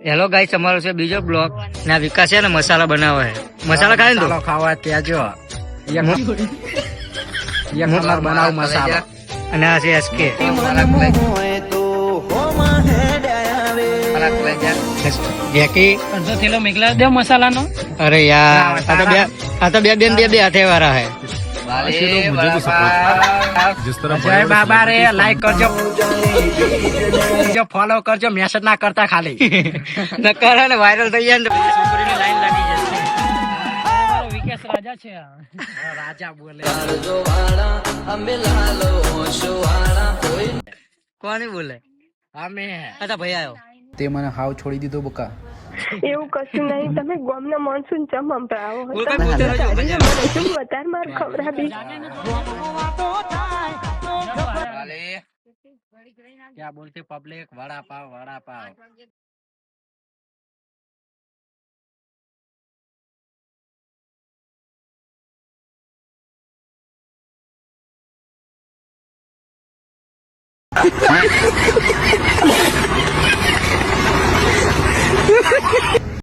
Hello guys, અમારો છે બીજો બ્લોગ ને આ વિકાસ છે ને મસાલા બનાવે છે. મસાલા ખાય ને તો ખાવા ત્યાં જો એક નંબર બનાવ મસાલો. અને આ છે એસકે. જેકી અડધો થેલો મેકલા દે મસાલાનો. અરે યાર આ તો બે બેન બે હાથે વાળા હે. જય બાબા રે, લાઈક કરજો, ફોલો કરજો, મેસેજ ના કરતા ખાલી. નકર ને વાયરલ થઈ જાય ને છોકરીની લાઈન લાગી જશે. વિકાસ રાજા છે આ. રાજા બોલે. કોની બોલે? અમે અચ્છા ભાઈ આવ્યો. તે મને હાવ છોડી દીધો બકા. એવું કશું નહીં. તમે ગામના મોનસૂન ચમ સંભળાવો બોલ કઈ પૂછતો નતો ભૈયા. શું વધારે માર ખવડાવી. क्या बोलते पब्लिक? वड़ा पाव, वड़ा पाव.